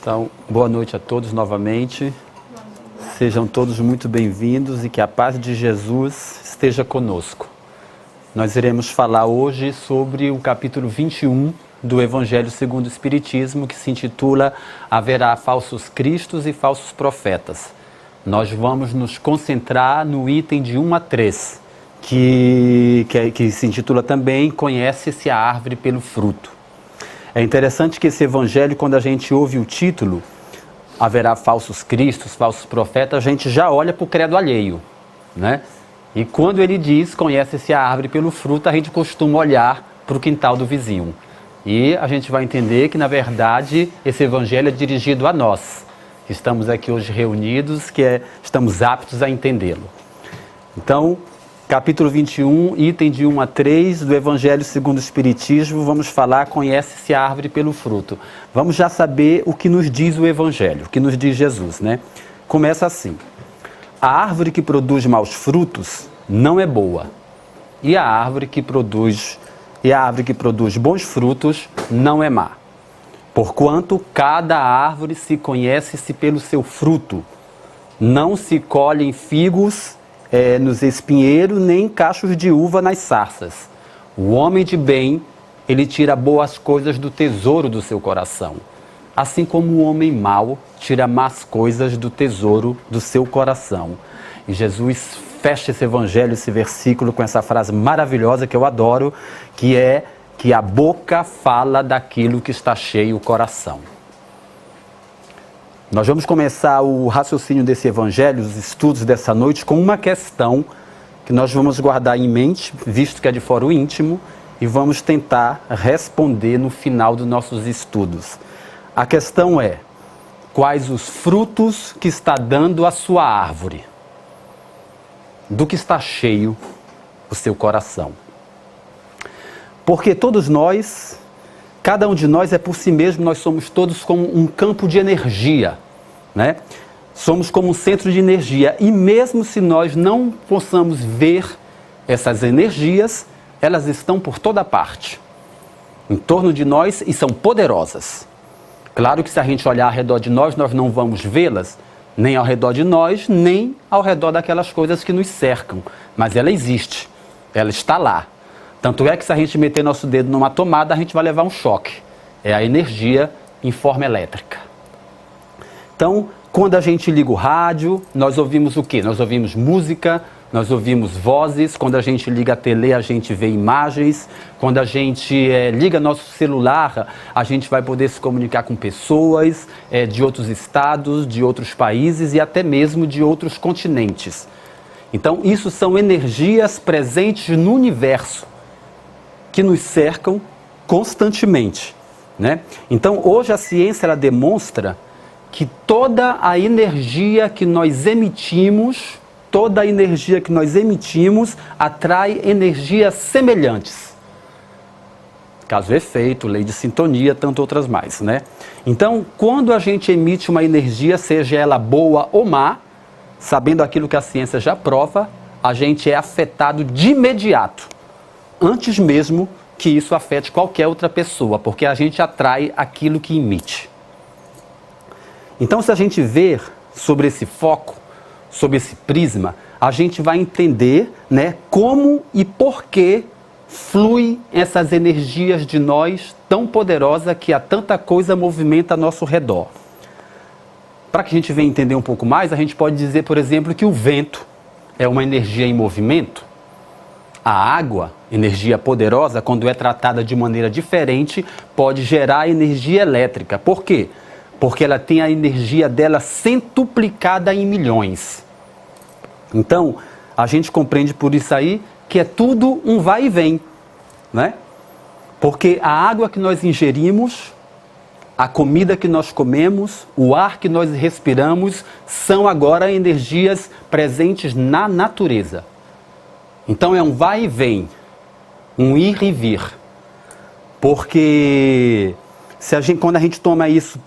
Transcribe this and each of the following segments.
Então, boa noite a todos novamente. Sejam todos muito bem-vindos e que a paz de Jesus esteja conosco. Nós iremos falar hoje sobre o capítulo 21 do Evangelho segundo o Espiritismo, que se intitula Haverá falsos cristos e falsos profetas. Nós vamos nos concentrar no item de 1 a 3, que se intitula também Conhece-se a árvore pelo fruto. É interessante que esse evangelho, quando a gente ouve o título, haverá falsos cristos, falsos profetas, a gente já olha para o credo alheio, né? E quando ele diz, conhece-se a árvore pelo fruto, a gente costuma olhar para o quintal do vizinho. E a gente vai entender que, na verdade, esse evangelho é dirigido a nós, que estamos aqui hoje reunidos, estamos aptos a entendê-lo. Então, capítulo 21, item de 1 a 3 do Evangelho segundo o Espiritismo, vamos falar, conhece-se a árvore pelo fruto. Vamos já saber o que nos diz o Evangelho, o que nos diz Jesus, né? Começa assim: a árvore que produz maus frutos não é boa, e a árvore que produz bons frutos não é má. Porquanto cada árvore se conhece-se pelo seu fruto. Não se colhem figos nos espinheiros, nem cachos de uva nas sarças. O homem de bem, ele tira boas coisas do tesouro do seu coração, assim como o homem mau tira más coisas do tesouro do seu coração. E Jesus fecha esse evangelho, esse versículo, com essa frase maravilhosa que eu adoro, que é que a boca fala daquilo que está cheio o coração. Nós vamos começar o raciocínio desse evangelho, os estudos dessa noite, com uma questão que nós vamos guardar em mente, visto que é de fórum íntimo, e vamos tentar responder no final dos nossos estudos. A questão é: quais os frutos que está dando a sua árvore? Do que está cheio o seu coração? Porque todos nós, cada um de nós é por si mesmo, nós somos todos como um campo de energia, né? Somos como um centro de energia, e mesmo se nós não possamos ver essas energias, elas estão por toda parte, em torno de nós, e são poderosas. Claro que se a gente olhar ao redor de nós, nós não vamos vê-las, nem ao redor de nós, nem ao redor daquelas coisas que nos cercam, mas ela existe, ela está lá. Tanto é que se a gente meter nosso dedo numa tomada, a gente vai levar um choque. É a energia em forma elétrica. Então, quando a gente liga o rádio, nós ouvimos o quê? Nós ouvimos música, nós ouvimos vozes. Quando a gente liga a tele, a gente vê imagens. Quando a gente liga nosso celular, a gente vai poder se comunicar com pessoas de outros estados, de outros países e até mesmo de outros continentes. Então, isso são energias presentes no universo, que nos cercam constantemente, né? Então, hoje a ciência ela demonstra que toda a energia que nós emitimos, atrai energias semelhantes. Caso efeito, lei de sintonia, tanto outras mais, né? Então, quando a gente emite uma energia, seja ela boa ou má, sabendo aquilo que a ciência já prova, a gente é afetado de imediato, antes mesmo que isso afete qualquer outra pessoa, porque a gente atrai aquilo que emite. Então, se a gente ver sobre esse foco, sobre esse prisma, a gente vai entender, né, como e por que fluem essas energias de nós tão poderosa que a tanta coisa movimenta a nosso redor. Para que a gente venha entender um pouco mais, a gente pode dizer, por exemplo, que o vento é uma energia em movimento. A água, energia poderosa, quando é tratada de maneira diferente, pode gerar energia elétrica. Por quê? Porque ela tem a energia dela centuplicada em milhões. Então, a gente compreende por isso aí que é tudo um vai e vem, né? Porque a água que nós ingerimos, a comida que nós comemos, o ar que nós respiramos, são agora energias presentes na natureza. Então é um vai e vem, um ir e vir. Porque quando a gente toma isso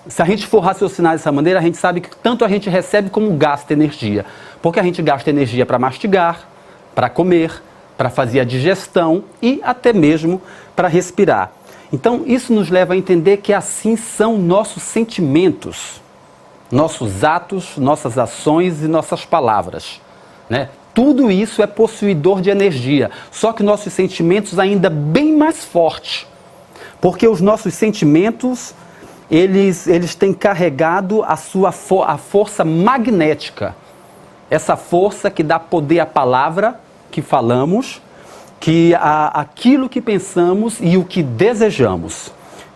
se a gente for raciocinar dessa maneira, a gente sabe que tanto a gente recebe como gasta energia. Porque a gente gasta energia para mastigar, para comer, para fazer a digestão e até mesmo para respirar. Então, isso nos leva a entender que assim são nossos sentimentos, nossos atos, nossas ações e nossas palavras, né? Tudo isso é possuidor de energia, só que nossos sentimentos ainda bem mais fortes, porque os nossos sentimentos, eles têm carregado a força magnética, essa força que dá poder à palavra que falamos, que aquilo que pensamos e o que desejamos.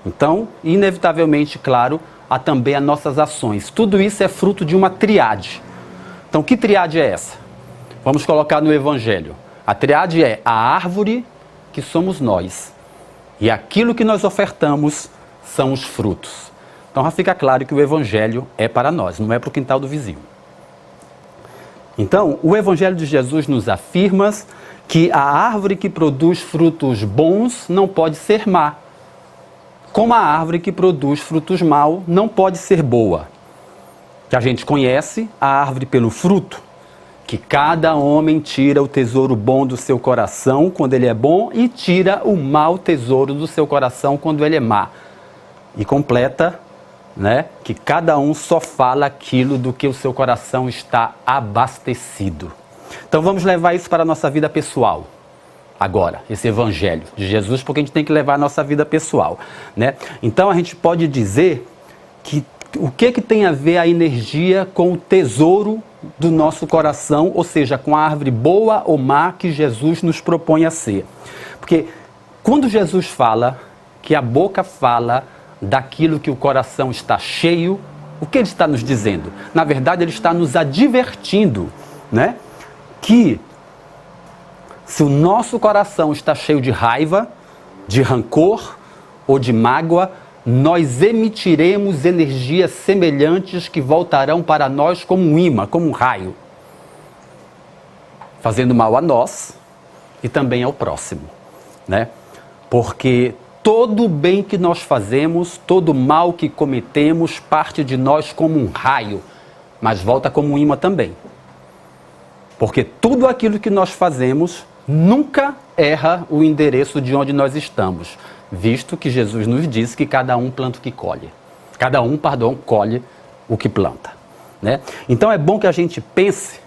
Então, inevitavelmente, claro, há também as nossas ações. Tudo isso é fruto de uma tríade. Então, que tríade é essa? Vamos colocar no Evangelho. A tríade é a árvore, que somos nós, e aquilo que nós ofertamos são os frutos. Então, já fica claro que o Evangelho é para nós, não é para o quintal do vizinho. Então, o Evangelho de Jesus nos afirma que a árvore que produz frutos bons não pode ser má, como a árvore que produz frutos maus não pode ser boa. Que a gente conhece a árvore pelo fruto, que cada homem tira o tesouro bom do seu coração quando ele é bom e tira o mau tesouro do seu coração quando ele é má. E completa, né, que cada um só fala aquilo do que o seu coração está abastecido. Então vamos levar isso para a nossa vida pessoal. Agora, esse Evangelho de Jesus, porque a gente tem que levar a nossa vida pessoal, né? Então a gente pode dizer que o que tem a ver a energia com o tesouro do nosso coração, ou seja, com a árvore boa ou má que Jesus nos propõe a ser. Porque quando Jesus fala que a boca fala daquilo que o coração está cheio, o que ele está nos dizendo? Na verdade, ele está nos advertindo, né, que se o nosso coração está cheio de raiva, de rancor ou de mágoa, nós emitiremos energias semelhantes que voltarão para nós como um imã, como um raio, fazendo mal a nós e também ao próximo, né? Porque todo o bem que nós fazemos, todo o mal que cometemos, parte de nós como um raio, mas volta como um imã também. Porque tudo aquilo que nós fazemos nunca erra o endereço de onde nós estamos, visto que Jesus nos disse que cada um planta o que colhe. Cada um, colhe o que planta, né? Então é bom que a gente pense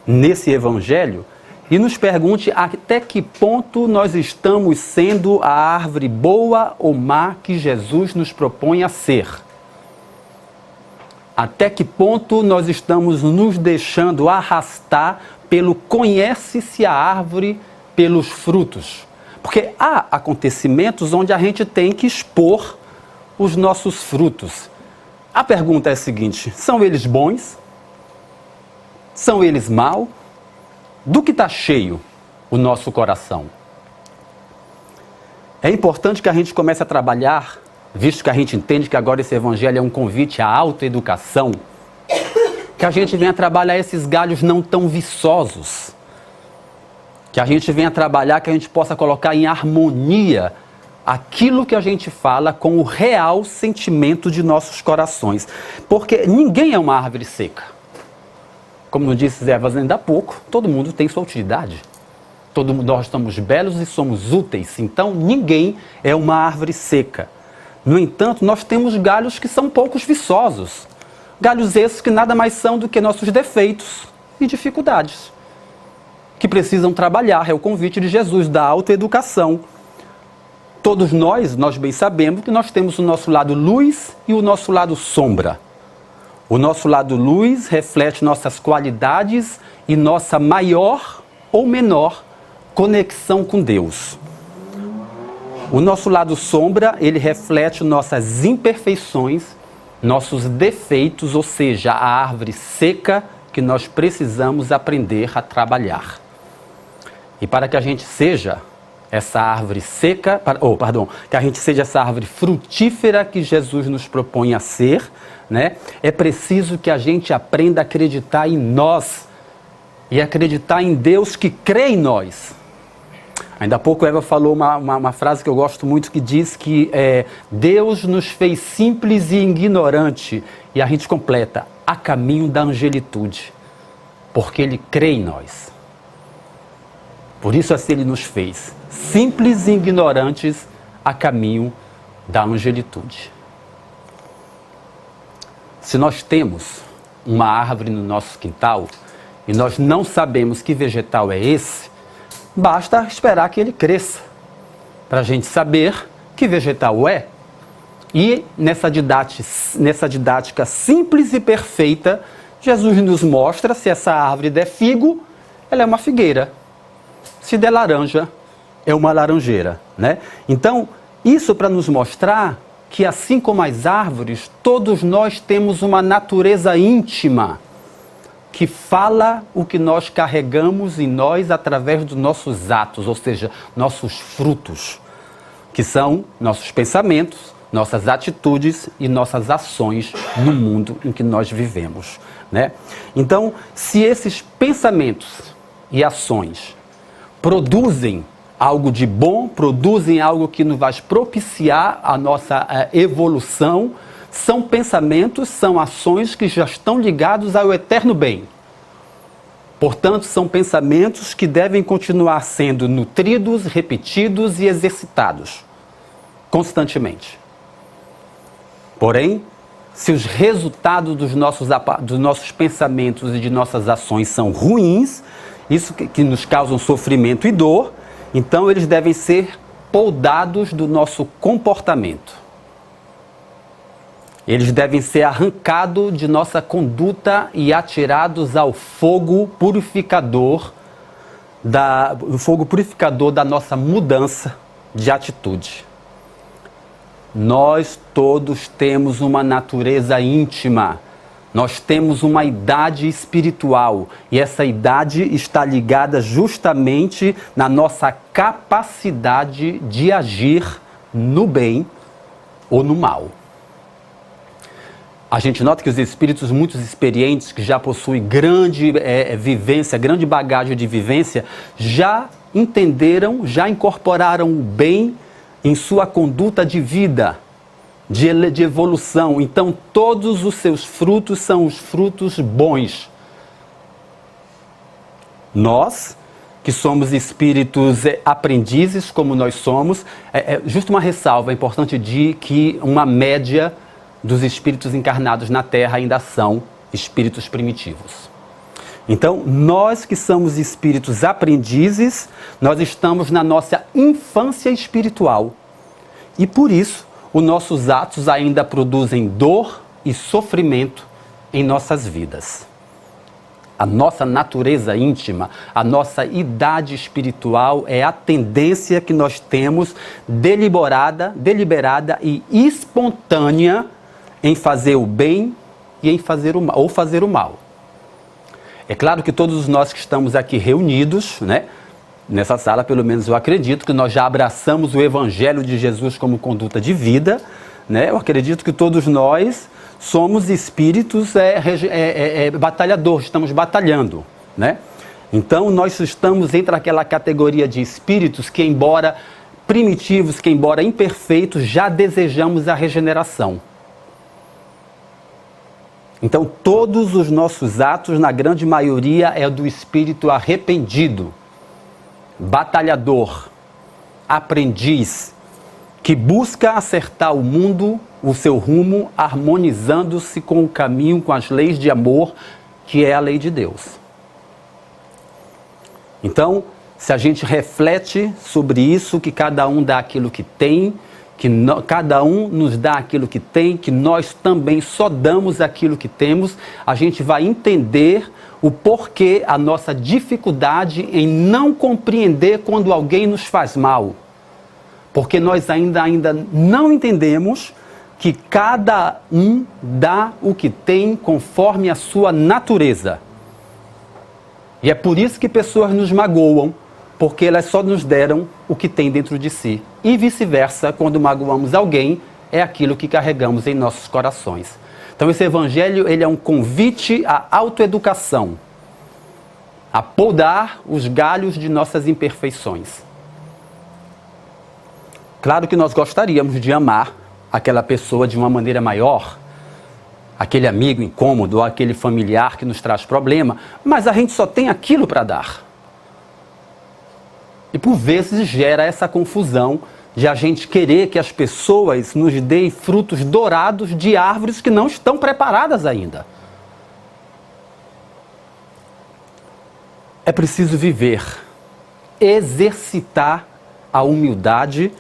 nesse Evangelho e nos pergunte até que ponto nós estamos sendo a árvore boa ou má que Jesus nos propõe a ser. Até que ponto nós estamos nos deixando arrastar pelo conhece-se a árvore pelos frutos. Porque há acontecimentos onde a gente tem que expor os nossos frutos. A pergunta é a seguinte: são eles bons? São eles maus? Do que está cheio o nosso coração? É importante que a gente comece a trabalhar, visto que a gente entende que agora esse Evangelho é um convite à autoeducação, que a gente venha trabalhar esses galhos não tão viçosos, que a gente venha trabalhar, que a gente possa colocar em harmonia aquilo que a gente fala com o real sentimento de nossos corações. Porque ninguém é uma árvore seca. Como nos disse Zé Vaz ainda há pouco, todo mundo tem sua utilidade. Nós estamos belos e somos úteis, então ninguém é uma árvore seca. No entanto, nós temos galhos que são poucos viçosos. Galhos esses que nada mais são do que nossos defeitos e dificuldades, que precisam trabalhar. É o convite de Jesus da autoeducação. Todos nós bem sabemos que nós temos o nosso lado luz e o nosso lado sombra. O nosso lado luz reflete nossas qualidades e nossa maior ou menor conexão com Deus. O nosso lado sombra, ele reflete nossas imperfeições, nossos defeitos, ou seja, a árvore seca que nós precisamos aprender a trabalhar. E para que a gente seja essa árvore seca, que a gente seja essa árvore frutífera que Jesus nos propõe a ser, né? É preciso que a gente aprenda a acreditar em nós e acreditar em Deus que crê em nós. Ainda há pouco Eva falou uma frase que eu gosto muito, que diz que Deus nos fez simples e ignorante, e a gente completa, a caminho da angelitude, porque Ele crê em nós. Por isso assim Ele nos fez, simples e ignorantes a caminho da angelitude. Se nós temos uma árvore no nosso quintal e nós não sabemos que vegetal é esse, basta esperar que ele cresça para a gente saber que vegetal é. E nessa didática simples e perfeita, Jesus nos mostra: se essa árvore der figo, ela é uma figueira. Se der laranja, é uma laranjeira, né? Então, isso para nos mostrar que, assim como as árvores, todos nós temos uma natureza íntima que fala o que nós carregamos em nós através dos nossos atos, ou seja, nossos frutos, que são nossos pensamentos, nossas atitudes e nossas ações no mundo em que nós vivemos, né? Então, se esses pensamentos e ações produzem algo de bom, produzem algo que nos vai propiciar a nossa evolução, são pensamentos, são ações que já estão ligados ao eterno bem. Portanto, são pensamentos que devem continuar sendo nutridos, repetidos e exercitados constantemente. Porém, se os resultados dos nossos pensamentos e de nossas ações são ruins, isso que nos causam sofrimento e dor, então eles devem ser podados do nosso comportamento. Eles devem ser arrancados de nossa conduta e atirados ao fogo purificador da nossa mudança de atitude. Nós todos temos uma natureza íntima. Nós temos uma idade espiritual e essa idade está ligada justamente na nossa capacidade de agir no bem ou no mal. A gente nota que os espíritos muito experientes, que já possuem grande vivência, grande bagagem de vivência, já entenderam, já incorporaram o bem em sua conduta de vida, de evolução. Então, todos os seus frutos são os frutos bons. Nós, que somos espíritos aprendizes, como nós somos, justo uma ressalva, é importante de que uma média dos espíritos encarnados na Terra ainda são espíritos primitivos. Então, nós que somos espíritos aprendizes, nós estamos na nossa infância espiritual. E por isso, os nossos atos ainda produzem dor e sofrimento em nossas vidas. A nossa natureza íntima, a nossa idade espiritual é a tendência que nós temos deliberada e espontânea em fazer o bem e em fazer o mal, ou fazer o mal. É claro que todos nós que estamos aqui reunidos, né, nessa sala, pelo menos eu acredito, que nós já abraçamos o Evangelho de Jesus como conduta de vida, né? Eu acredito que todos nós somos espíritos batalhadores, estamos batalhando, né? Então nós estamos entre aquela categoria de espíritos que, embora primitivos, que embora imperfeitos, já desejamos a regeneração. Então, todos os nossos atos, na grande maioria, é do espírito arrependido, batalhador, aprendiz, que busca acertar o mundo, o seu rumo, harmonizando-se com o caminho, com as leis de amor, que é a lei de Deus. Então, se a gente reflete sobre isso, que cada um dá aquilo que tem, cada um nos dá aquilo que tem, que nós também só damos aquilo que temos, a gente vai entender o porquê, a nossa dificuldade em não compreender quando alguém nos faz mal. Porque nós ainda não entendemos que cada um dá o que tem conforme a sua natureza. E é por isso que pessoas nos magoam, porque elas só nos deram o que tem dentro de si. E vice-versa, quando magoamos alguém, é aquilo que carregamos em nossos corações. Então esse evangelho, ele é um convite à autoeducação, a podar os galhos de nossas imperfeições. Claro que nós gostaríamos de amar aquela pessoa de uma maneira maior, aquele amigo incômodo, ou aquele familiar que nos traz problema, mas a gente só tem aquilo para dar. E por vezes gera essa confusão de a gente querer que as pessoas nos deem frutos dourados de árvores que não estão preparadas ainda. É preciso viver, exercitar a humildade,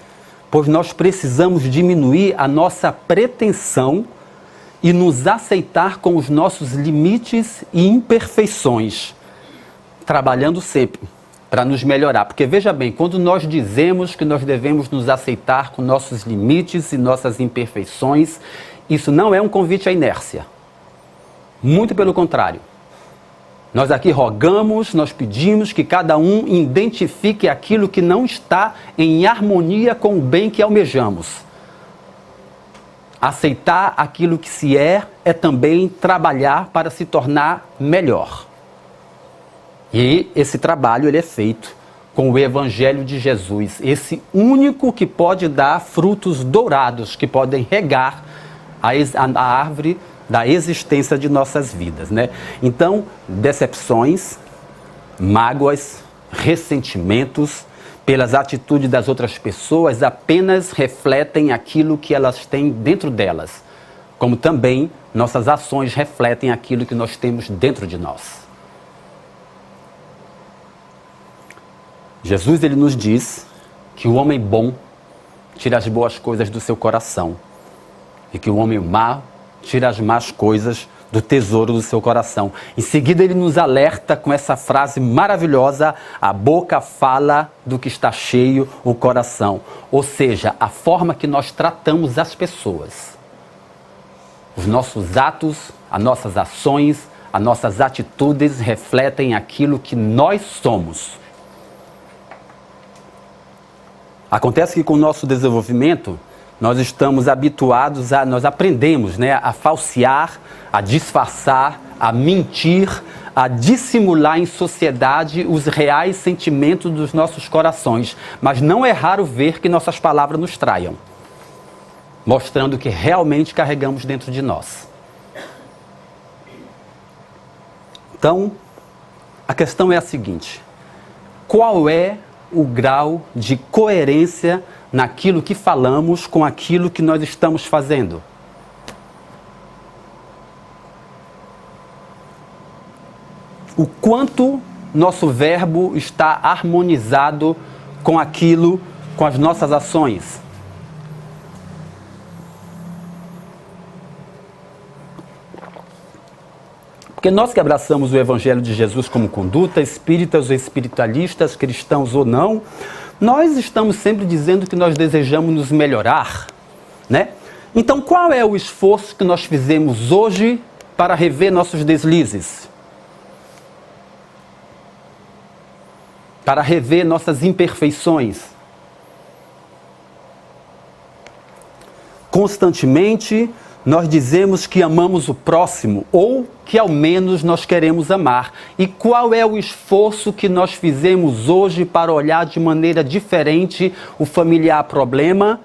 pois nós precisamos diminuir a nossa pretensão e nos aceitar com os nossos limites e imperfeições, trabalhando sempre para nos melhorar. Porque veja bem, quando nós dizemos que nós devemos nos aceitar com nossos limites e nossas imperfeições, isso não é um convite à inércia. Muito pelo contrário. Nós aqui rogamos, nós pedimos que cada um identifique aquilo que não está em harmonia com o bem que almejamos. Aceitar aquilo que se é também trabalhar para se tornar melhor. E esse trabalho ele é feito com o Evangelho de Jesus, esse único que pode dar frutos dourados, que podem regar a árvore da existência de nossas vidas, né? Então, decepções, mágoas, ressentimentos pelas atitudes das outras pessoas apenas refletem aquilo que elas têm dentro delas, como também nossas ações refletem aquilo que nós temos dentro de nós. Jesus ele nos diz que o homem bom tira as boas coisas do seu coração e que o homem mau tira as más coisas do tesouro do seu coração. Em seguida ele nos alerta com essa frase maravilhosa: a boca fala do que está cheio o coração. Ou seja, a forma que nós tratamos as pessoas. Os nossos atos, as nossas ações, as nossas atitudes refletem aquilo que nós somos. Acontece que com o nosso desenvolvimento, nós estamos habituados nós aprendemos, né, a falsear, a disfarçar, a mentir, a dissimular em sociedade os reais sentimentos dos nossos corações. Mas não é raro ver que nossas palavras nos traiam, mostrando que realmente carregamos dentro de nós. Então, a questão é a seguinte: qual é o grau de coerência naquilo que falamos com aquilo que nós estamos fazendo? O quanto nosso verbo está harmonizado com aquilo, com as nossas ações? Porque nós que abraçamos o Evangelho de Jesus como conduta, espíritas ou espiritualistas, cristãos ou não, nós estamos sempre dizendo que nós desejamos nos melhorar, né? Então, qual é o esforço que nós fizemos hoje para rever nossos deslizes? Para rever nossas imperfeições? Constantemente, nós dizemos que amamos o próximo, ou que ao menos nós queremos amar. E qual é o esforço que nós fizemos hoje para olhar de maneira diferente o familiar problema,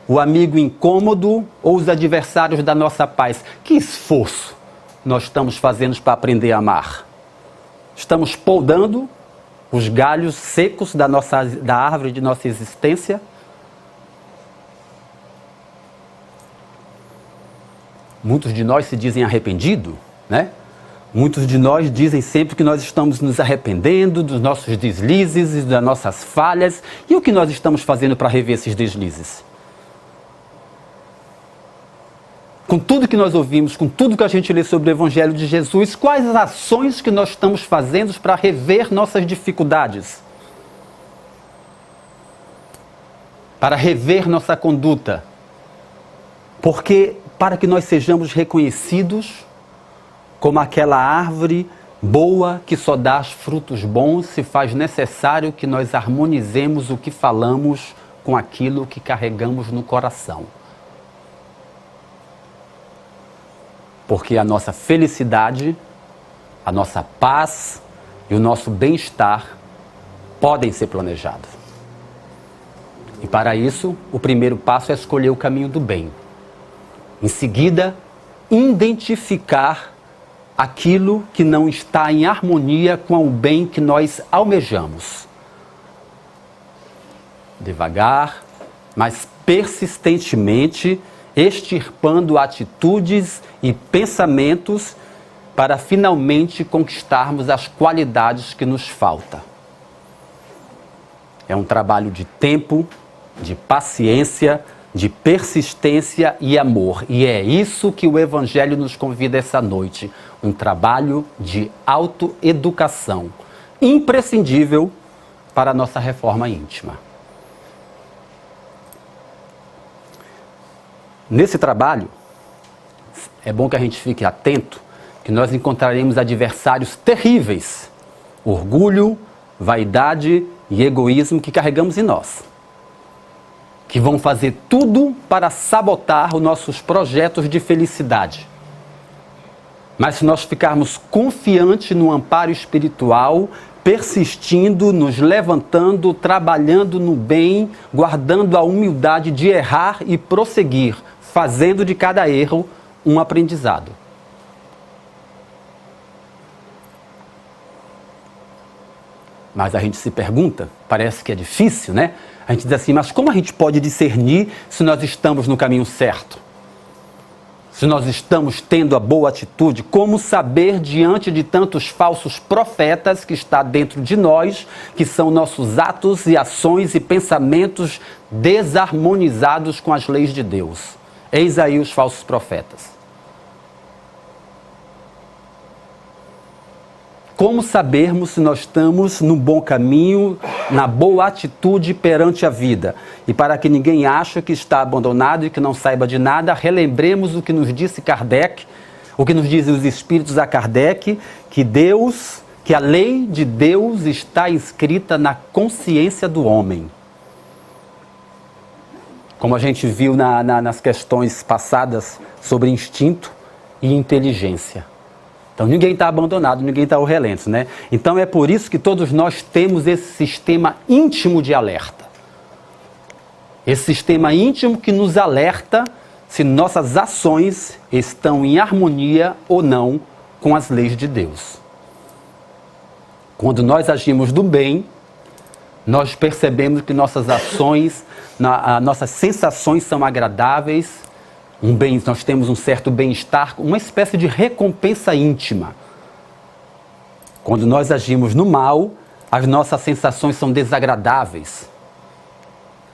o amigo incômodo ou os adversários da nossa paz? Que esforço nós estamos fazendo para aprender a amar? Estamos podando os galhos secos da árvore de nossa existência? Muitos de nós se dizem arrependidos, né? Muitos de nós dizem sempre que nós estamos nos arrependendo dos nossos deslizes e das nossas falhas. E o que nós estamos fazendo para rever esses deslizes? Com tudo que nós ouvimos, com tudo que a gente lê sobre o Evangelho de Jesus, quais as ações que nós estamos fazendo para rever nossas dificuldades? Para rever nossa conduta? Porque para que nós sejamos reconhecidos como aquela árvore boa que só dá frutos bons, se faz necessário que nós harmonizemos o que falamos com aquilo que carregamos no coração. Porque a nossa felicidade, a nossa paz e o nosso bem-estar podem ser planejados. E para isso, o primeiro passo é escolher o caminho do bem. Em seguida, identificar aquilo que não está em harmonia com o bem que nós almejamos. Devagar, mas persistentemente extirpando atitudes e pensamentos para finalmente conquistarmos as qualidades que nos faltam. É um trabalho de tempo, de paciência, de persistência e amor. E é isso que o Evangelho nos convida essa noite. Um trabalho de autoeducação, imprescindível para a nossa reforma íntima. Nesse trabalho, é bom que a gente fique atento, que nós encontraremos adversários terríveis, orgulho, vaidade e egoísmo que carregamos em nós, que vão fazer tudo para sabotar os nossos projetos de felicidade. Mas se nós ficarmos confiantes no amparo espiritual, persistindo, nos levantando, trabalhando no bem, guardando a humildade de errar e prosseguir, fazendo de cada erro um aprendizado. Mas a gente se pergunta, parece que é difícil, né? A gente diz assim, mas como a gente pode discernir se nós estamos no caminho certo? Se nós estamos tendo a boa atitude, como saber diante de tantos falsos profetas que está dentro de nós, que são nossos atos e ações e pensamentos desarmonizados com as leis de Deus? Eis aí os falsos profetas. Como sabermos se nós estamos no bom caminho, na boa atitude perante a vida? E para que ninguém ache que está abandonado e que não saiba de nada, relembremos o que nos disse Kardec, o que nos dizem os espíritos a Kardec, que a lei de Deus está escrita na consciência do homem. Como a gente viu nas questões passadas sobre instinto e inteligência. Então ninguém está abandonado, ninguém está ao relento, né? Então é por isso que todos nós temos esse sistema íntimo de alerta. Esse sistema íntimo que nos alerta se nossas ações estão em harmonia ou não com as leis de Deus. Quando nós agimos do bem, nós percebemos que nossas ações, nossas sensações são agradáveis, nós temos um certo bem-estar, uma espécie de recompensa íntima. Quando nós agimos no mal, as nossas sensações são desagradáveis.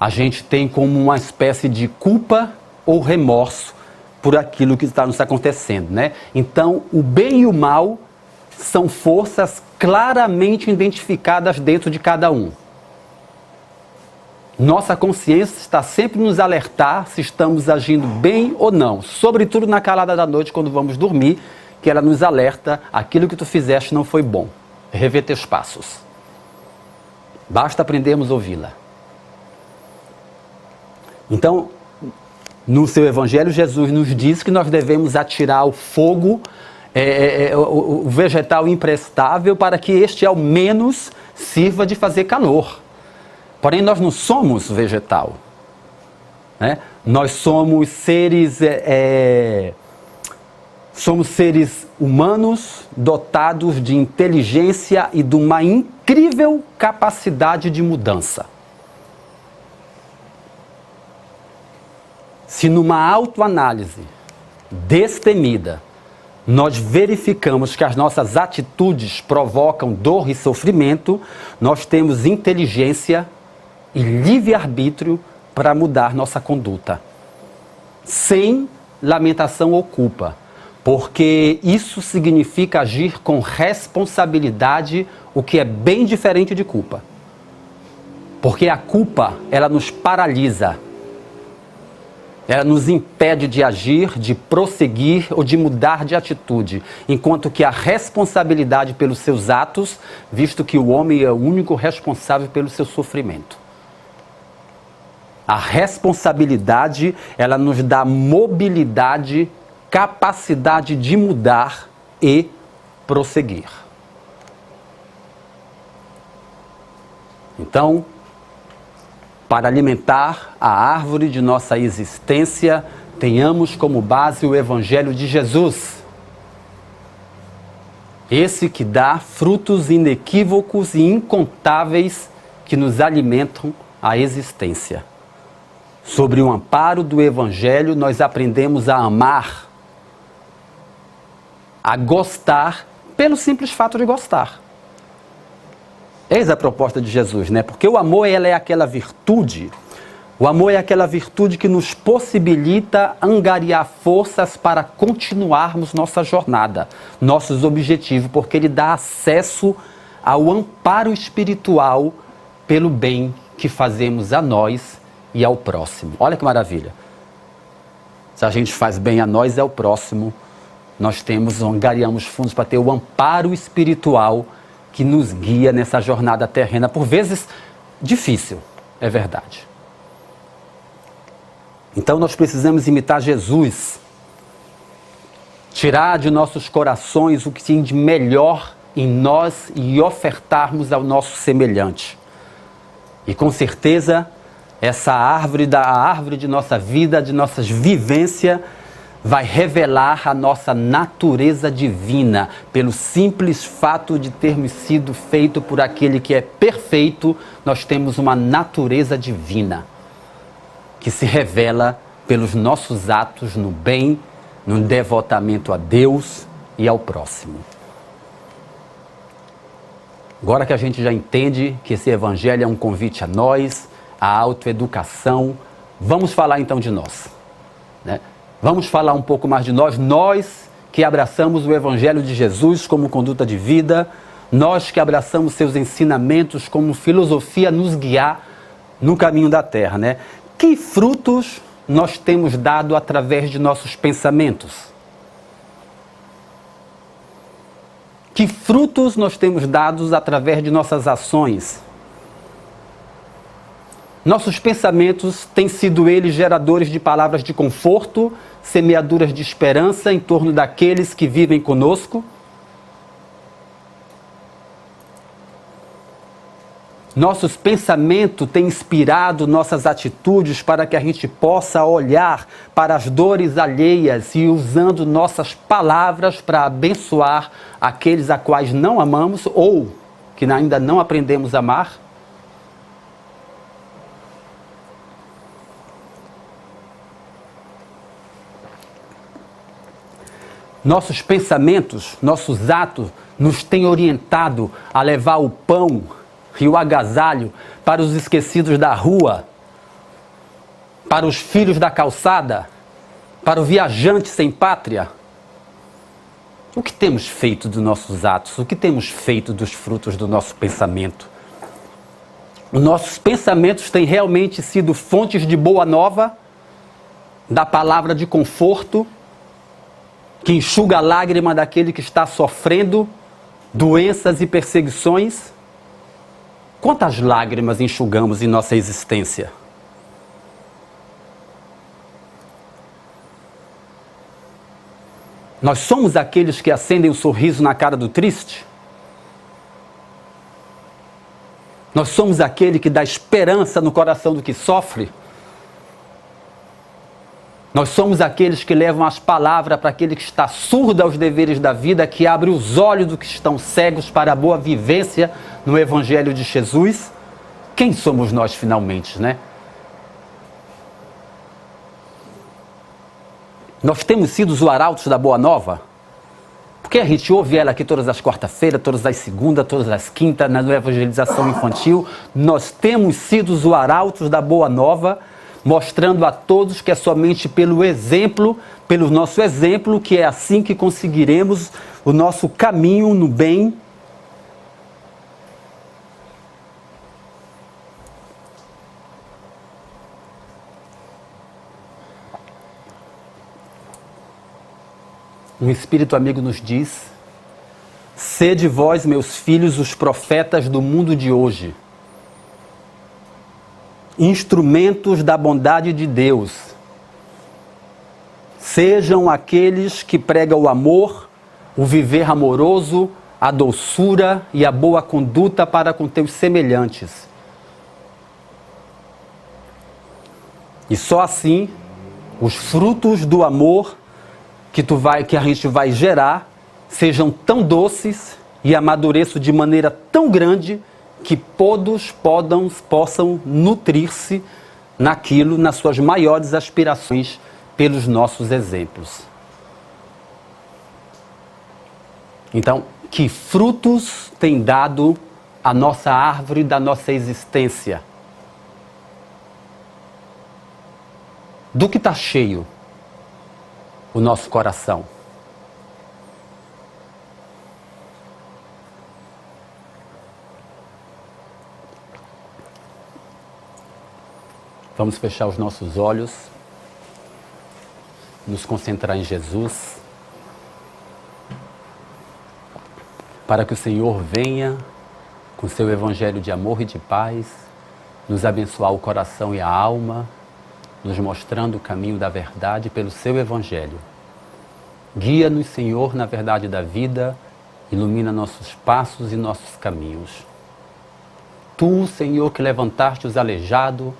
A gente tem como uma espécie de culpa ou remorso por aquilo que está nos acontecendo, né? Então, o bem e o mal são forças claramente identificadas dentro de cada um. Nossa consciência está sempre nos alertar se estamos agindo bem ou não, sobretudo na calada da noite, quando vamos dormir, que ela nos alerta, aquilo que tu fizeste não foi bom, revê teus passos. Basta aprendermos a ouvi-la. Então, no seu Evangelho, Jesus nos diz que nós devemos atirar ao fogo o vegetal imprestável para que este, ao menos, sirva de fazer calor. Porém, nós não somos vegetal, né? Nós somos seres humanos dotados de inteligência e de uma incrível capacidade de mudança. Se numa autoanálise destemida, nós verificamos que as nossas atitudes provocam dor e sofrimento, nós temos inteligência e livre-arbítrio para mudar nossa conduta, sem lamentação ou culpa, porque isso significa agir com responsabilidade, o que é bem diferente de culpa. Porque a culpa, ela nos paralisa, ela nos impede de agir, de prosseguir ou de mudar de atitude, enquanto que a responsabilidade pelos seus atos, visto que o homem é o único responsável pelo seu sofrimento. A responsabilidade, ela nos dá mobilidade, capacidade de mudar e prosseguir. Então, para alimentar a árvore de nossa existência, tenhamos como base o Evangelho de Jesus. Esse que dá frutos inequívocos e incontáveis que nos alimentam a existência. Sobre o amparo do Evangelho, nós aprendemos a amar, a gostar, pelo simples fato de gostar. Eis a proposta de Jesus, né? Porque o amor, ela é aquela virtude, o amor é aquela virtude que nos possibilita angariar forças para continuarmos nossa jornada, nossos objetivos, porque ele dá acesso ao amparo espiritual pelo bem que fazemos a nós e ao próximo. Olha que maravilha. Se a gente faz bem a nós e ao próximo, nós angariamos fundos para ter o amparo espiritual que nos guia nessa jornada terrena, por vezes difícil, é verdade. Então nós precisamos imitar Jesus, tirar de nossos corações o que tem de melhor em nós e ofertarmos ao nosso semelhante. E com certeza, essa árvore de nossa vida, de nossas vivências, vai revelar a nossa natureza divina, pelo simples fato de termos sido feito por aquele que é perfeito. Nós temos uma natureza divina, que se revela pelos nossos atos no bem, no devotamento a Deus e ao próximo. Agora que a gente já entende que esse evangelho é um convite a nós, a autoeducação, vamos falar então de nós, né? Vamos falar um pouco mais de nós que abraçamos o Evangelho de Jesus como conduta de vida, nós que abraçamos seus ensinamentos como filosofia a nos guiar no caminho da terra, né? Que frutos nós temos dado através de nossos pensamentos? Que frutos nós temos dado através de nossas ações? Nossos pensamentos têm sido eles geradores de palavras de conforto, semeaduras de esperança em torno daqueles que vivem conosco? Nossos pensamentos têm inspirado nossas atitudes para que a gente possa olhar para as dores alheias e usando nossas palavras para abençoar aqueles a quais não amamos ou que ainda não aprendemos a amar? Nossos pensamentos, nossos atos nos têm orientado a levar o pão e o agasalho para os esquecidos da rua, para os filhos da calçada, para o viajante sem pátria. O que temos feito dos nossos atos? O que temos feito dos frutos do nosso pensamento? Os nossos pensamentos têm realmente sido fontes de boa nova, da palavra de conforto, que enxuga a lágrima daquele que está sofrendo doenças e perseguições? Quantas lágrimas enxugamos em nossa existência? Nós somos aqueles que acendem o sorriso na cara do triste? Nós somos aquele que dá esperança no coração do que sofre? Nós somos aqueles que levam as palavras para aquele que está surdo aos deveres da vida, que abre os olhos dos que estão cegos para a boa vivência no Evangelho de Jesus? Quem somos nós finalmente, né? Nós temos sido os arautos da Boa Nova? Porque a gente ouve ela aqui todas as quarta-feiras, todas as segundas, todas as quintas, na evangelização infantil. Nós temos sido os arautos da Boa Nova, mostrando a todos que é somente pelo exemplo, pelo nosso exemplo, que é assim que conseguiremos o nosso caminho no bem. Um espírito amigo nos diz: sede vós, meus filhos, os profetas do mundo de hoje, instrumentos da bondade de Deus. Sejam aqueles que pregam o amor, o viver amoroso, a doçura e a boa conduta para com teus semelhantes. E só assim, os frutos do amor que a gente vai gerar sejam tão doces e amadureçam de maneira tão grande que todos possam nutrir-se naquilo, nas suas maiores aspirações, pelos nossos exemplos. Então, que frutos tem dado a nossa árvore da nossa existência? Do que está cheio o nosso coração? Vamos fechar os nossos olhos, nos concentrar em Jesus, para que o Senhor venha com seu evangelho de amor e de paz, nos abençoar o coração e a alma, nos mostrando o caminho da verdade pelo seu evangelho. Guia-nos, Senhor, na verdade da vida, ilumina nossos passos e nossos caminhos. Tu, Senhor, que levantaste os aleijados,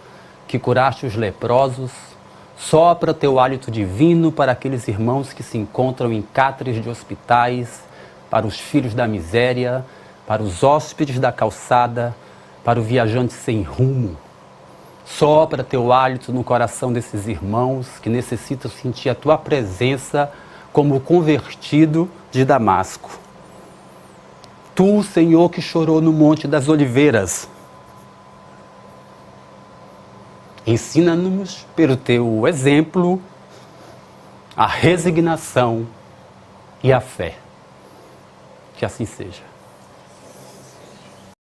que curaste os leprosos, sopra teu hálito divino para aqueles irmãos que se encontram em cátares de hospitais, para os filhos da miséria, para os hóspedes da calçada, para o viajante sem rumo. Sopra teu hálito no coração desses irmãos que necessitam sentir a tua presença como o convertido de Damasco. Tu, Senhor, que chorou no Monte das Oliveiras, ensina-nos pelo teu exemplo a resignação e a fé. Que assim seja.